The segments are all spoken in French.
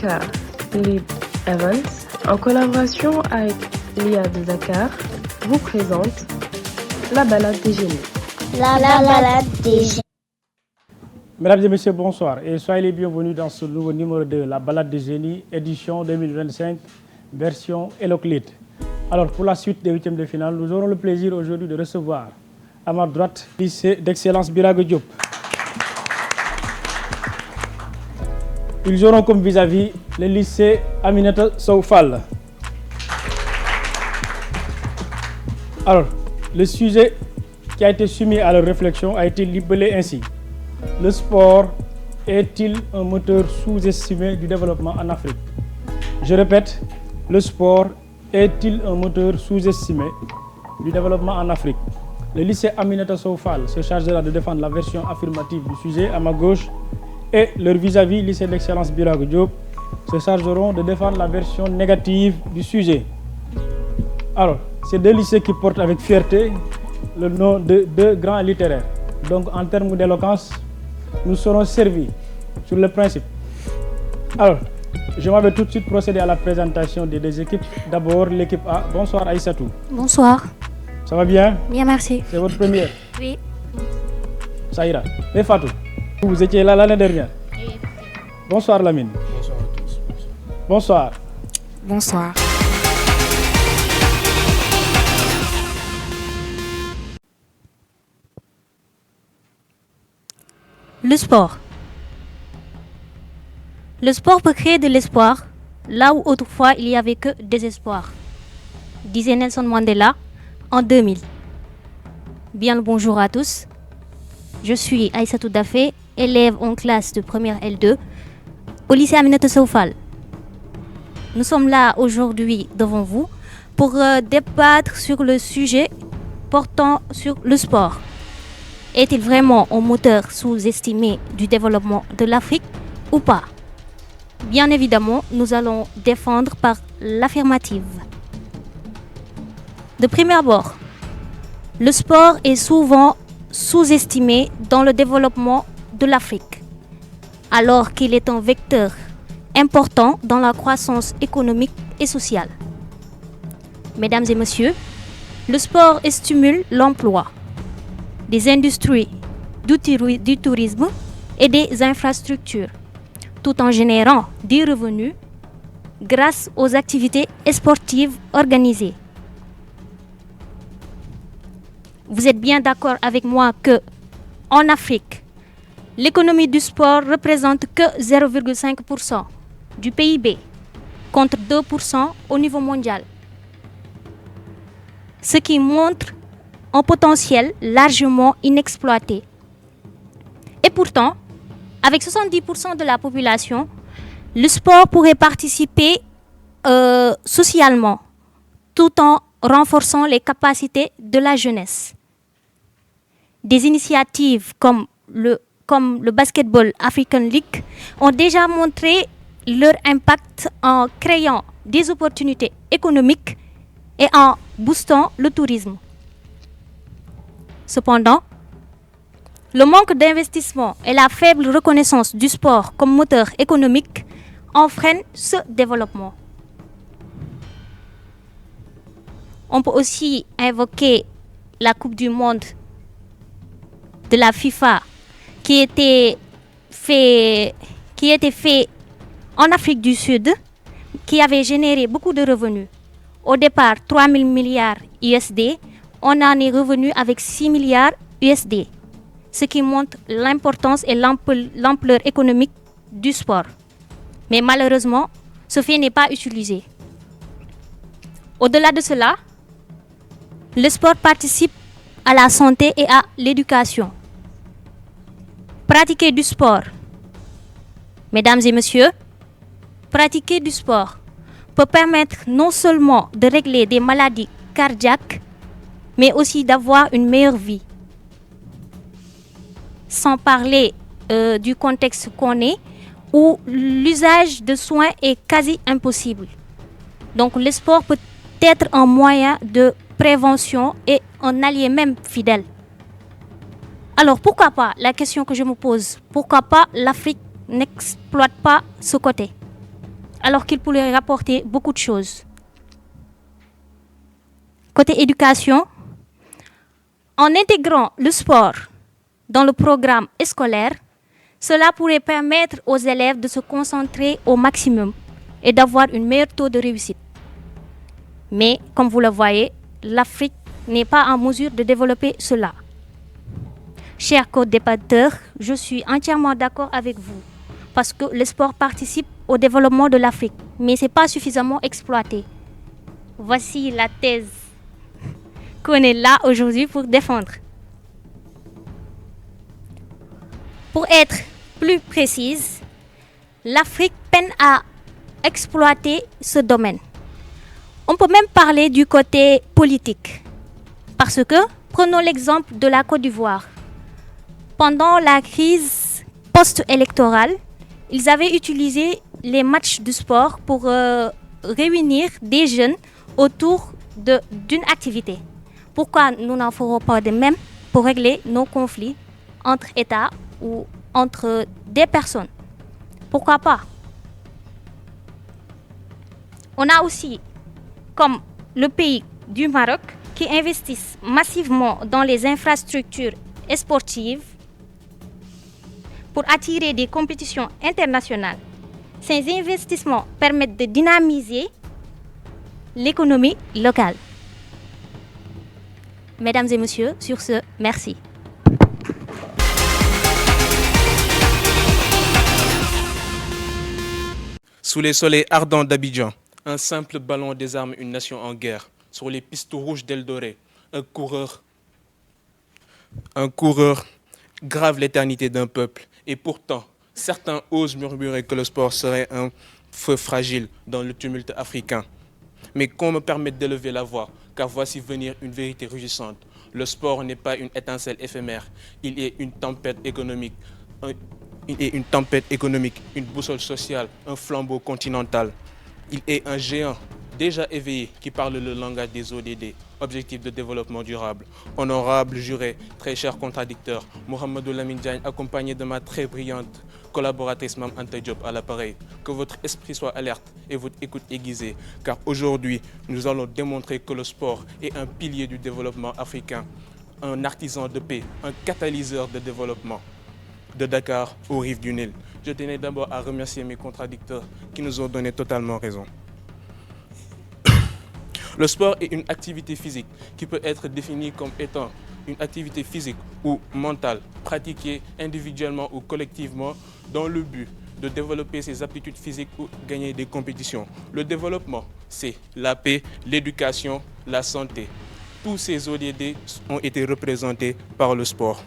avec Lib Evans, en collaboration avec l'IA de Dakar, vous présente La Balade des Génies. La Balade des Génies. Mesdames et messieurs, bonsoir et soyez les bienvenus dans ce nouveau numéro de La Balade des Génies, édition 2025, version Héloclite. Alors pour la suite des huitièmes de finale, nous aurons le plaisir aujourd'hui de recevoir à ma droite, lycée d'excellence Birago Diop. Ils auront comme vis-à-vis le lycée Aminata Sow Fall. Alors, le sujet qui a été soumis à leur réflexion a été libellé ainsi. Le sport est-il un moteur sous-estimé du développement en Afrique? Je répète, le sport est-il un moteur sous-estimé du développement en Afrique? Le lycée Aminata Sow Fall se chargera de défendre la version affirmative du sujet à ma gauche et leur vis-à-vis, lycée d'excellence Birago Diop, se chargeront de défendre la version négative du sujet. Alors, c'est deux lycées qui portent avec fierté le nom de deux grands littéraires. Donc, en termes d'éloquence, nous serons servis sur le principe. Alors, je vais tout de suite procéder à la présentation des deux équipes. D'abord, l'équipe A. Bonsoir Aïssatou. Bonsoir. Ça va bien? Bien, merci. C'est votre première? Oui. Ça ira. Et Fatou, vous étiez là l'année dernière? Oui. Bonsoir Lamine. Bonsoir à tous. Bonsoir. Bonsoir. Le sport. Le sport peut créer de l'espoir là où autrefois il n'y avait que désespoir, disait Nelson Mandela en 2000. Bien le bonjour à tous. Je suis Aïssatou Dafé, élève en classe de première L2 au lycée Aminata Sow Fall. Nous sommes là aujourd'hui devant vous pour débattre sur le sujet portant sur le sport. Est-il vraiment un moteur sous-estimé du développement de l'Afrique ou pas? Bien évidemment, nous allons défendre par l'affirmative. De prime abord, le sport est souvent sous-estimé dans le développement de l'Afrique, alors qu'il est un vecteur important dans la croissance économique et sociale. Mesdames et messieurs, le sport stimule l'emploi, des industries, du tourisme et des infrastructures, tout en générant des revenus grâce aux activités sportives organisées. Vous êtes bien d'accord avec moi que, en Afrique, l'économie du sport représente que 0,5% du PIB, contre 2% au niveau mondial. Ce qui montre un potentiel largement inexploité. Et pourtant, avec 70% de la population, le sport pourrait participer socialement, tout en renforçant les capacités de la jeunesse. Des initiatives comme le Basketball African League ont déjà montré leur impact en créant des opportunités économiques et en boostant le tourisme. Cependant, le manque d'investissement et la faible reconnaissance du sport comme moteur économique en freinent ce développement. On peut aussi invoquer la Coupe du Monde de la FIFA qui était fait en Afrique du Sud, qui avait généré beaucoup de revenus. Au départ, 3 000 milliards USD, on en est revenu avec 6 milliards USD, ce qui montre l'importance et l'ampleur économique du sport. Mais malheureusement, ce fait n'est pas utilisé. Au-delà de cela, le sport participe à la santé et à l'éducation. Pratiquer du sport. Mesdames et messieurs, pratiquer du sport peut permettre non seulement de régler des maladies cardiaques, mais aussi d'avoir une meilleure vie. Sans parler du contexte qu'on est, où l'usage de soins est quasi impossible. Donc le sport peut être un moyen de prévention et un allié même fidèle. Alors pourquoi pas, la question que je me pose, pourquoi pas l'Afrique n'exploite pas ce côté? alors qu'il pourrait rapporter beaucoup de choses. Côté éducation, en intégrant le sport dans le programme scolaire, cela pourrait permettre aux élèves de se concentrer au maximum et d'avoir un meilleur taux de réussite. Mais, comme vous le voyez, l'Afrique n'est pas en mesure de développer cela. Chers co-débatteurs, je suis entièrement d'accord avec vous parce que le sport participe au développement de l'Afrique, mais ce n'est pas suffisamment exploité. Voici la thèse qu'on est là aujourd'hui pour défendre. Pour être plus précise, l'Afrique peine à exploiter ce domaine. On peut même parler du côté politique. Parce que, prenons l'exemple de la Côte d'Ivoire. Pendant la crise post-électorale, ils avaient utilisé les matchs de sport pour réunir des jeunes autour d'une activité. Pourquoi nous n'en ferons pas de même pour régler nos conflits entre États ou entre des personnes? Pourquoi pas? On a aussi, comme le pays du Maroc, qui investissent massivement dans les infrastructures sportives pour attirer des compétitions internationales. Ces investissements permettent de dynamiser l'économie locale. Mesdames et messieurs, sur ce, merci. Sous les soleils ardents d'Abidjan, un simple ballon désarme une nation en guerre. Sur les pistes rouges d'Eldoré, un coureur grave l'éternité d'un peuple. Et pourtant, certains osent murmurer que le sport serait un feu fragile dans le tumulte africain. Mais qu'on me permette d'élever la voix, car voici venir une vérité rugissante. Le sport n'est pas une étincelle éphémère, il est une tempête économique. Une boussole sociale, un flambeau continental. Il est un géant déjà éveillé qui parle le langage des ODD, Objectifs de développement durable. Honorable juré, très cher contradicteur, Mohamedou Lamine Diagne, accompagné de ma très brillante collaboratrice Mme Anta Diop à l'appareil. Que votre esprit soit alerte et votre écoute aiguisée, car aujourd'hui, nous allons démontrer que le sport est un pilier du développement africain, un artisan de paix, un catalyseur de développement. De Dakar aux rives du Nil. Je tenais d'abord à remercier mes contradicteurs qui nous ont donné totalement raison. Le sport est une activité physique qui peut être définie comme étant une activité physique ou mentale pratiquée individuellement ou collectivement dans le but de développer ses aptitudes physiques ou gagner des compétitions. Le développement, c'est la paix, l'éducation, la santé. Tous ces ODD ont été représentés par le sport.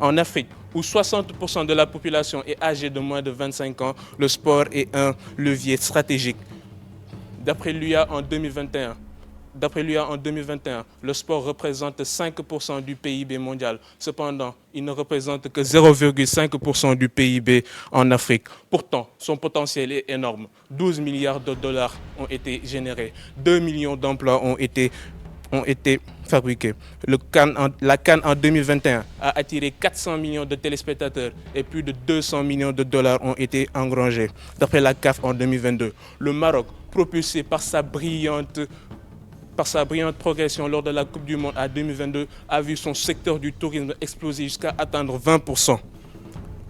En Afrique, où 60% de la population est âgée de moins de 25 ans, le sport est un levier stratégique. D'après l'UA en 2021, le sport représente 5% du PIB mondial. Cependant, il ne représente que 0,5% du PIB en Afrique. Pourtant, son potentiel est énorme. 12 milliards de dollars ont été générés. 2 millions d'emplois ont été fabriqués. La CAN en 2021 a attiré 400 millions de téléspectateurs et plus de 200 millions de dollars ont été engrangés. D'après la CAF en 2022, le Maroc, propulsé par sa brillante progression lors de la Coupe du Monde en 2022, a vu son secteur du tourisme exploser jusqu'à atteindre 20%.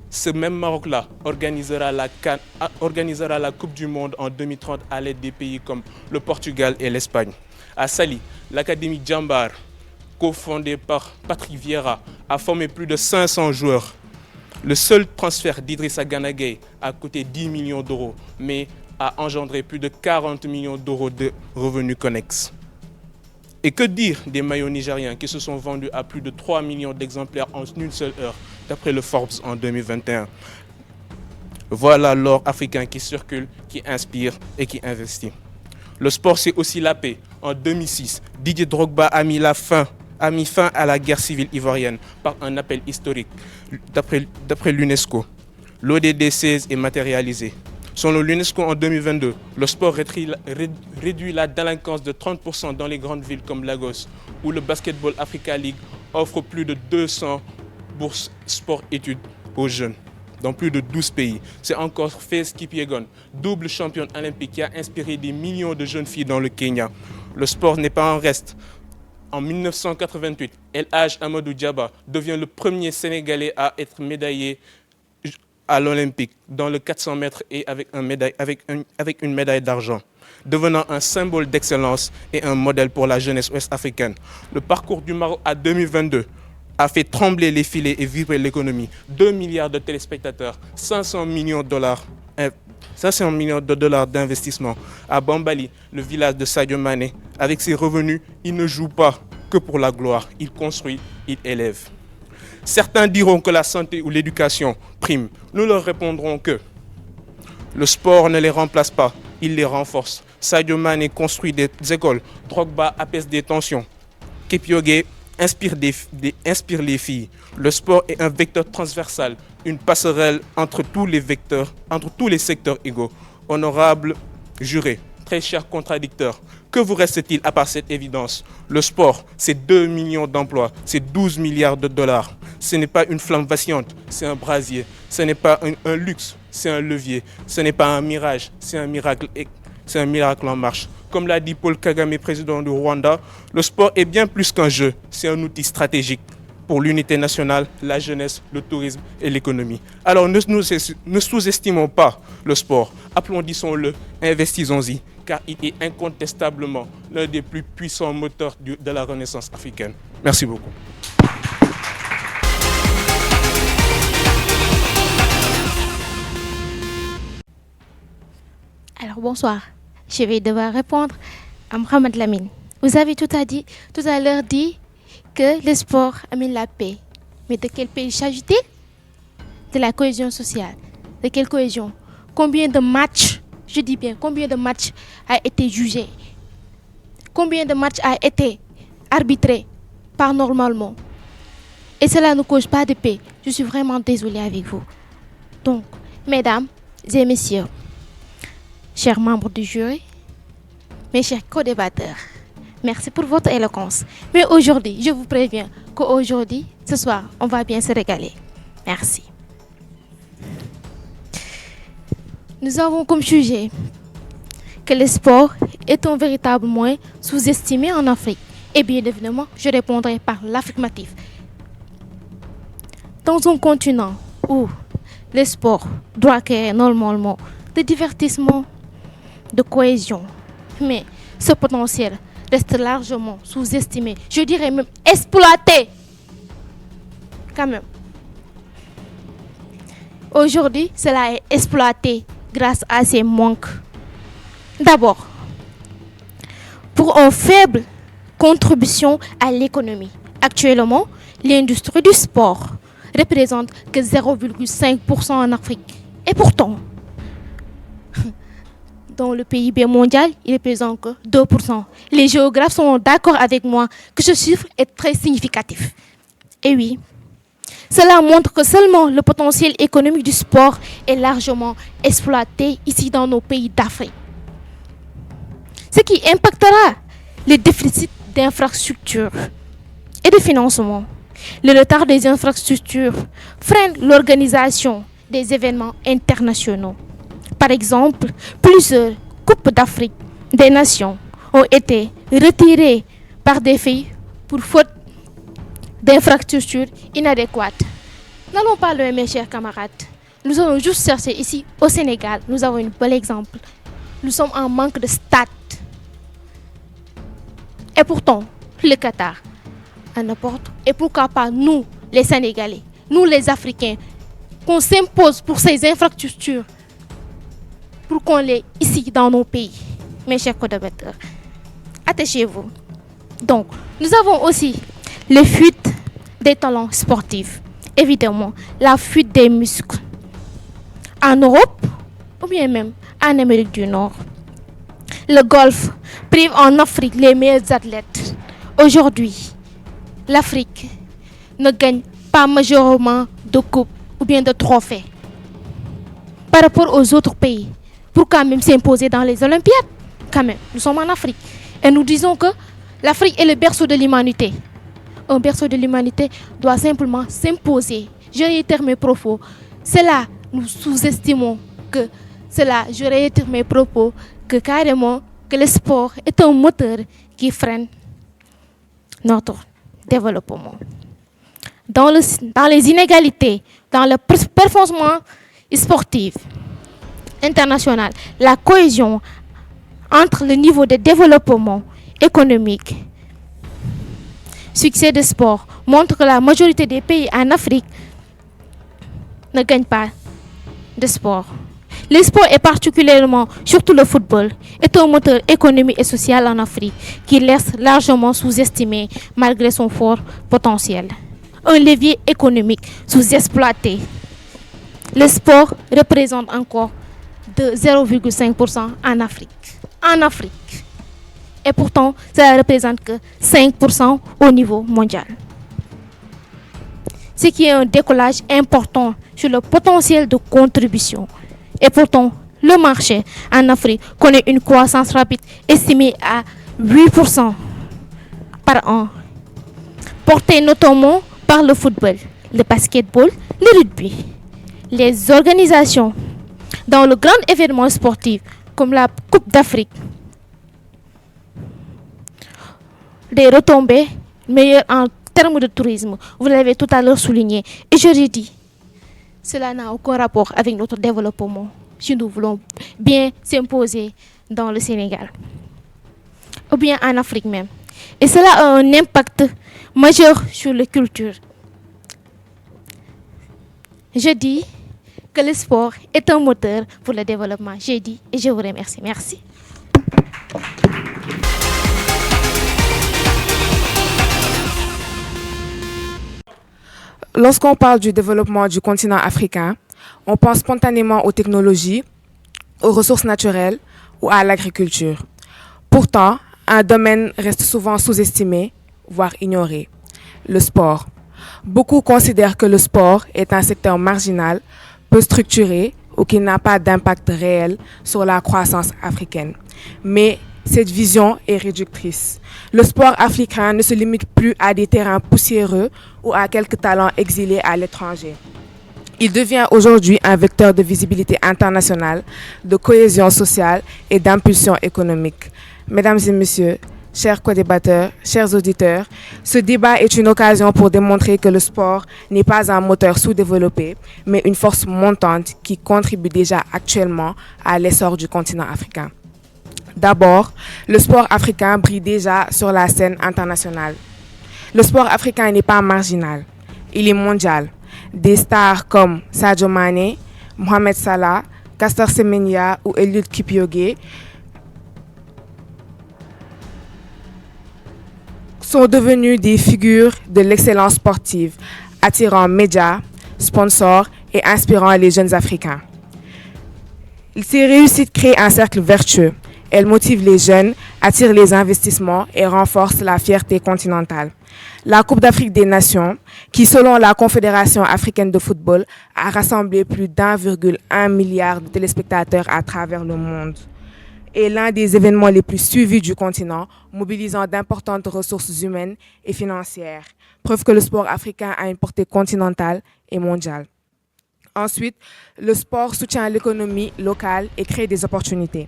Ce même Maroc-là organisera la Coupe du Monde en 2030 à l'aide des pays comme le Portugal et l'Espagne. À Sali, l'Académie Djambar, cofondée par Patrick Vieira, a formé plus de 500 joueurs. Le seul transfert d'Idrissa Gana Gueye a coûté 10 millions d'euros, mais a engendré plus de 40 millions d'euros de revenus connexes. Et que dire des maillots nigériens qui se sont vendus à plus de 3 millions d'exemplaires en une seule heure, d'après le Forbes en 2021. Voilà l'or africain qui circule, qui inspire et qui investit. Le sport, c'est aussi la paix. En 2006, Didier Drogba a mis fin à la guerre civile ivoirienne par un appel historique. D'après l'UNESCO, l'ODD 16 est matérialisé. Selon l'UNESCO en 2022, le sport réduit la délinquance de 30% dans les grandes villes comme Lagos, où le Basketball Africa League offre plus de 200 bourses sport-études aux jeunes. dans plus de 12 pays. C'est encore Faith Kipyegon, double championne olympique qui a inspiré des millions de jeunes filles dans le Kenya. Le sport n'est pas en reste. En 1988, El Hadj Amadou Diaba devient le premier Sénégalais à être médaillé à l'Olympique dans le 400 mètres et avec une médaille d'argent, devenant un symbole d'excellence et un modèle pour la jeunesse ouest-africaine. Le parcours du Maroc à 2022 a fait trembler les filets et vibrer l'économie. 2 milliards de téléspectateurs, 500 millions de dollars d'investissement. À Bambali, le village de Sadio Mané, avec ses revenus, il ne joue pas que pour la gloire. Il construit, il élève. Certains diront que la santé ou l'éducation prime. Nous leur répondrons que le sport ne les remplace pas, il les renforce. Sadio Mané construit des écoles, Drogba apaise des tensions. Kipchoge inspire les filles. Le sport est un vecteur transversal, une passerelle entre tous les secteurs égaux. Honorable juré, très cher contradicteur, que vous reste-t-il à part cette évidence? Le sport, c'est 2 millions d'emplois, c'est 12 milliards de dollars. Ce n'est pas une flamme vacillante, c'est un brasier. Ce n'est pas un luxe, c'est un levier. Ce n'est pas un mirage, c'est un miracle en marche. Comme l'a dit Paul Kagame, président du Rwanda, le sport est bien plus qu'un jeu, c'est un outil stratégique pour l'unité nationale, la jeunesse, le tourisme et l'économie. Alors ne sous-estimons pas le sport, applaudissons-le, investissons-y, car il est incontestablement l'un des plus puissants moteurs de la Renaissance africaine. Merci beaucoup. Alors bonsoir, je vais devoir répondre à Mohamed Lamine. Vous avez tout à l'heure dit que le sport amène la paix. Mais de quel pays s'agit-il? De la cohésion sociale. De quelle cohésion? Combien de matchs, je dis bien, combien de matchs a été jugé? Combien de matchs a été arbitré par normalement? Et cela ne cause pas de paix. Je suis vraiment désolée avec vous. Donc, mesdames et messieurs, chers membres du jury, mes chers co-débatteurs, merci pour votre éloquence. Mais aujourd'hui, je vous préviens qu'aujourd'hui, ce soir, on va bien se régaler. Merci. Nous avons comme sujet que le sport est un véritable moyen sous-estimé en Afrique. Et bien évidemment, je répondrai par l'affirmatif. Dans un continent où le sport doit créer normalement de divertissement, de cohésion, mais ce potentiel reste largement sous-estimé, je dirais même exploité. Quand même. Aujourd'hui, cela est exploité grâce à ces manques. D'abord, pour une faible contribution à l'économie. Actuellement, l'industrie du sport représente que 0,5% en Afrique. Et pourtant, dans le PIB mondial, il représente que 2%. Les géographes sont d'accord avec moi que ce chiffre est très significatif. Et oui, cela montre que seulement le potentiel économique du sport est largement exploité ici dans nos pays d'Afrique. Ce qui impactera les déficits d'infrastructures et de financement. Le retard des infrastructures freine l'organisation des événements internationaux. Par exemple, plusieurs Coupes d'Afrique des Nations ont été retirées par des pays pour faute d'infrastructures inadéquates. N'allons pas loin, mes chers camarades. Nous allons juste chercher ici au Sénégal. Nous avons un bel exemple. Nous sommes en manque de stades. Et pourtant, le Qatar en apporte. Et pourquoi pas nous, les Sénégalais, nous les Africains, qu'on s'impose pour ces infrastructures, pour qu'on les ici dans nos pays. Mes chers collaborateurs, attachez-vous. Donc, nous avons aussi les fuites des talents sportifs. Évidemment, la fuite des muscles. En Europe, ou bien même en Amérique du Nord. Le golf prive en Afrique les meilleurs athlètes. Aujourd'hui, l'Afrique ne gagne pas majoritairement de coupes ou bien de trophées par rapport aux autres pays. Pour quand même s'imposer dans les Olympiades. Quand même, nous sommes en Afrique. Et nous disons que l'Afrique est le berceau de l'humanité. Un berceau de l'humanité doit simplement s'imposer. Je réitère mes propos. cela, nous sous-estimons que cela, je réitère mes propos, que carrément, que le sport est un moteur qui freine notre développement. Dans les inégalités, dans le performance sportive internationale, la cohésion entre le niveau de développement économique, succès de sport, montre que la majorité des pays en Afrique ne gagnent pas de sport. Le sport, et particulièrement, surtout le football, est un moteur économique et social en Afrique qui laisse largement sous-estimé malgré son fort potentiel. Un levier économique sous-exploité. Le sport représente encore de 0,5% en Afrique. En Afrique. Et pourtant, ça ne représente que 5% au niveau mondial. Ce qui est un décollage important sur le potentiel de contribution. Et pourtant, le marché en Afrique connaît une croissance rapide estimée à 8% par an, portée notamment par le football, le basketball, le rugby. Les organisations dans le grand événement sportif comme la Coupe d'Afrique, des retombées meilleures en termes de tourisme, vous l'avez tout à l'heure souligné. Et je l'ai dit, cela n'a aucun rapport avec notre développement si nous voulons bien s'imposer dans le Sénégal ou bien en Afrique même. Et cela a un impact majeur sur la culture. Je dis que le sport est un moteur pour le développement. J'ai dit et je vous remercie. Merci. Lorsqu'on parle du développement du continent africain, on pense spontanément aux technologies, aux ressources naturelles ou à l'agriculture. Pourtant, un domaine reste souvent sous-estimé, voire ignoré, le sport. Beaucoup considèrent que le sport est un secteur marginal, peu structuré ou qui n'a pas d'impact réel sur la croissance africaine. Mais cette vision est réductrice. Le sport africain ne se limite plus à des terrains poussiéreux ou à quelques talents exilés à l'étranger. Il devient aujourd'hui un vecteur de visibilité internationale, de cohésion sociale et d'impulsion économique. Mesdames et messieurs, chers co-débatteurs, chers auditeurs, ce débat est une occasion pour démontrer que le sport n'est pas un moteur sous-développé, mais une force montante qui contribue déjà actuellement à l'essor du continent africain. D'abord, le sport africain brille déjà sur la scène internationale. Le sport africain n'est pas marginal, il est mondial. Des stars comme Sadio Mané, Mohamed Salah, Caster Semenya ou Eliud Kipchoge sont devenus des figures de l'excellence sportive, attirant médias, sponsors et inspirant les jeunes Africains. Ces réussites créent un cercle vertueux. Elles motivent les jeunes, attirent les investissements et renforcent la fierté continentale. La Coupe d'Afrique des Nations, qui selon la Confédération africaine de football, a rassemblé plus d'1,1 milliard de téléspectateurs à travers le monde, est l'un des événements les plus suivis du continent, mobilisant d'importantes ressources humaines et financières. Preuve que le sport africain a une portée continentale et mondiale. Ensuite, le sport soutient l'économie locale et crée des opportunités.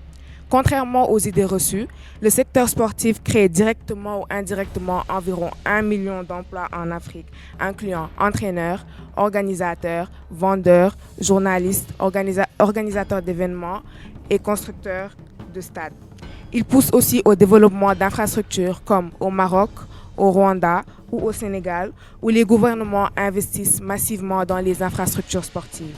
Contrairement aux idées reçues, le secteur sportif crée directement ou indirectement environ 1 million d'emplois en Afrique, incluant entraîneurs, organisateurs, vendeurs, journalistes, organisateurs d'événements et constructeurs de stades. Il pousse aussi au développement d'infrastructures comme au Maroc, au Rwanda ou au Sénégal, où les gouvernements investissent massivement dans les infrastructures sportives.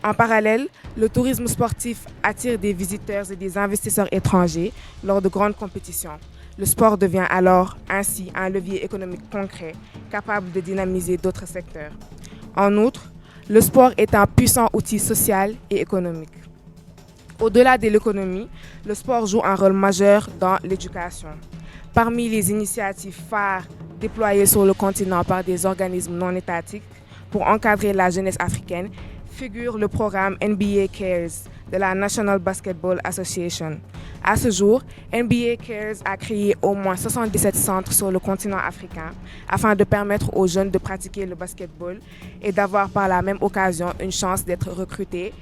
En parallèle, le tourisme sportif attire des visiteurs et des investisseurs étrangers lors de grandes compétitions. Le sport devient alors ainsi un levier économique concret, capable de dynamiser d'autres secteurs. En outre, le sport est un puissant outil social et économique. Au-delà de l'économie, le sport joue un rôle majeur dans l'éducation. Parmi les initiatives phares déployées sur le continent par des organismes non étatiques pour encadrer la jeunesse africaine, figure le programme NBA Cares de la National Basketball Association. À ce jour, NBA Cares a créé au moins 77 centres sur le continent africain afin de permettre aux jeunes de pratiquer le basketball et d'avoir par la même occasion une chance d'être recrutés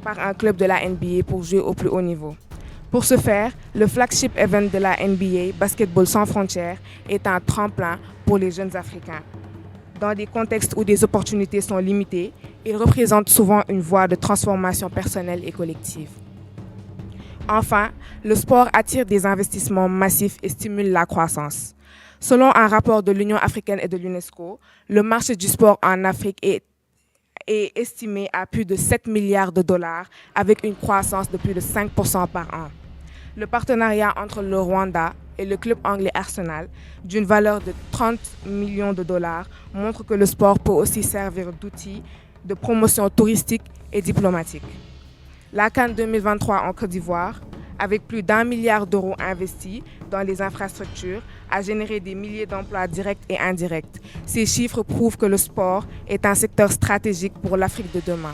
par un club de la NBA pour jouer au plus haut niveau. Pour ce faire, le flagship event de la NBA, Basketball sans frontières, est un tremplin pour les jeunes Africains. Dans des contextes où des opportunités sont limitées, il représente souvent une voie de transformation personnelle et collective. Enfin, le sport attire des investissements massifs et stimule la croissance. Selon un rapport de l'Union africaine et de l'UNESCO, le marché du sport en Afrique est estimé à plus de 7 milliards de dollars avec une croissance de plus de 5% par an. Le partenariat entre le Rwanda et le club anglais Arsenal, d'une valeur de 30 millions de dollars, montre que le sport peut aussi servir d'outil de promotion touristique et diplomatique. La CAN 2023 en Côte d'Ivoire, avec plus d'1 milliard d'euros investis dans les infrastructures, a généré des milliers d'emplois directs et indirects. Ces chiffres prouvent que le sport est un secteur stratégique pour l'Afrique de demain.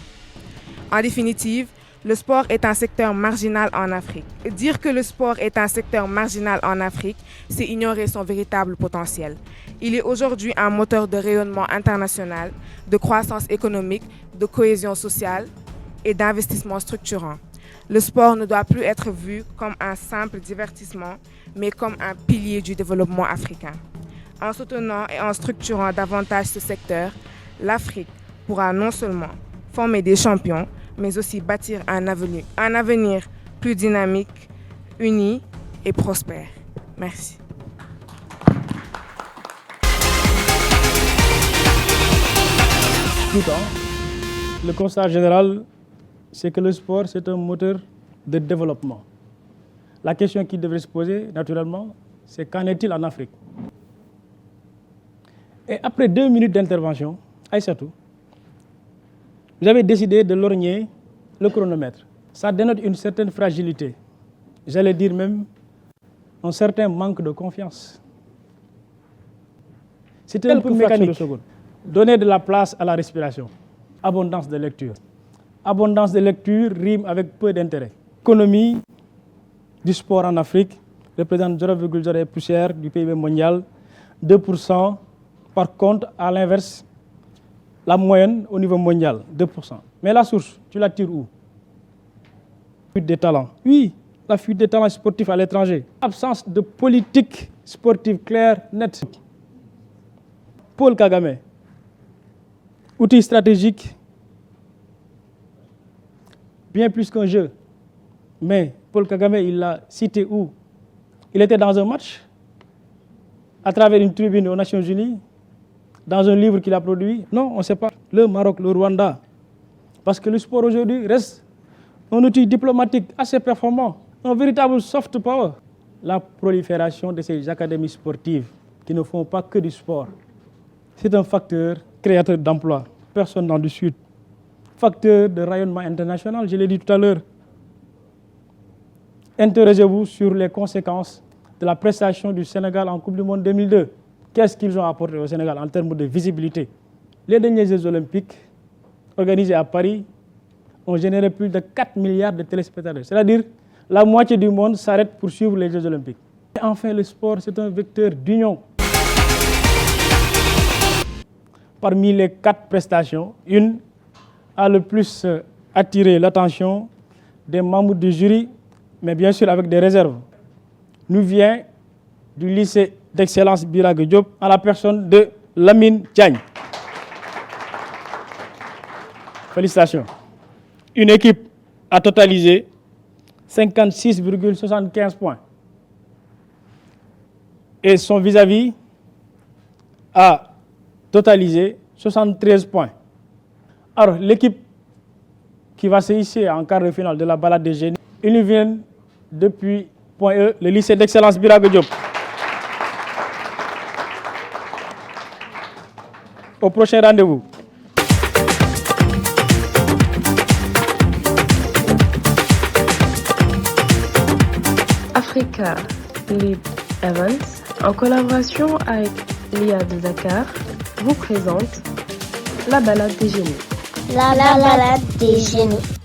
En définitive, le sport est un secteur marginal en Afrique. Dire que le sport est un secteur marginal en Afrique, c'est ignorer son véritable potentiel. Il est aujourd'hui un moteur de rayonnement international, de croissance économique, de cohésion sociale et d'investissement structurant. Le sport ne doit plus être vu comme un simple divertissement, mais comme un pilier du développement africain. En soutenant et en structurant davantage ce secteur, l'Afrique pourra non seulement former des champions, mais aussi bâtir un avenir plus dynamique, uni et prospère. Merci. Le constat général, c'est que le sport, c'est un moteur de développement. La question qui devrait se poser, naturellement, c'est qu'en est-il en Afrique? Et après 2 minutes d'intervention, Aïssatou, vous avez décidé de lorgner le chronomètre. Ça dénote une certaine fragilité. J'allais dire même un certain manque de confiance. C'était un peu mécanique. Donner de la place à la respiration. Abondance de lecture. Abondance de lecture rime avec peu d'intérêt. L'économie du sport en Afrique représente 0,0 poussière du PIB mondial, 2%. Par contre, à l'inverse, la moyenne au niveau mondial, 2%. Mais la source, tu la tires où? Fuite des talents. Oui, la fuite des talents sportifs à l'étranger. Absence de politique sportive claire, nette. Paul Kagame, outil stratégique, bien plus qu'un jeu. Mais Paul Kagame, il l'a cité où? Il était dans un match, à travers une tribune aux Nations Unies, dans un livre qu'il a produit. Non, on ne sait pas. Le Maroc, le Rwanda. Parce que le sport aujourd'hui reste un outil diplomatique assez performant, un véritable soft power. La prolifération de ces académies sportives qui ne font pas que du sport, c'est un facteur créateur d'emplois. Personne dans le Sud. Facteur de rayonnement international, je l'ai dit tout à l'heure. Interrogez-vous sur les conséquences de la prestation du Sénégal en Coupe du Monde 2002. Qu'est-ce qu'ils ont apporté au Sénégal en termes de visibilité? Les derniers Jeux olympiques organisés à Paris ont généré plus de 4 milliards de téléspectateurs. C'est-à-dire la moitié du monde s'arrête pour suivre les Jeux olympiques. Et enfin, le sport, c'est un vecteur d'union. Parmi les 4 prestations, une a le plus attiré l'attention des membres du jury, mais bien sûr avec des réserves. Nous vient du lycée d'excellence Birague Diop à la personne de Lamine Diagne. Félicitations. Une équipe a totalisé 56,75 points. Et son vis-à-vis a totalisé 73 points. Alors, l'équipe qui va se hisser en quart de finale de la balade des génies, ils nous viennent depuis Point E, le lycée d'excellence Birague Diop. Au prochain rendez-vous. Africa Lead Events, en collaboration avec l'IA de Dakar, vous présente la balade des génies. La balade des génies.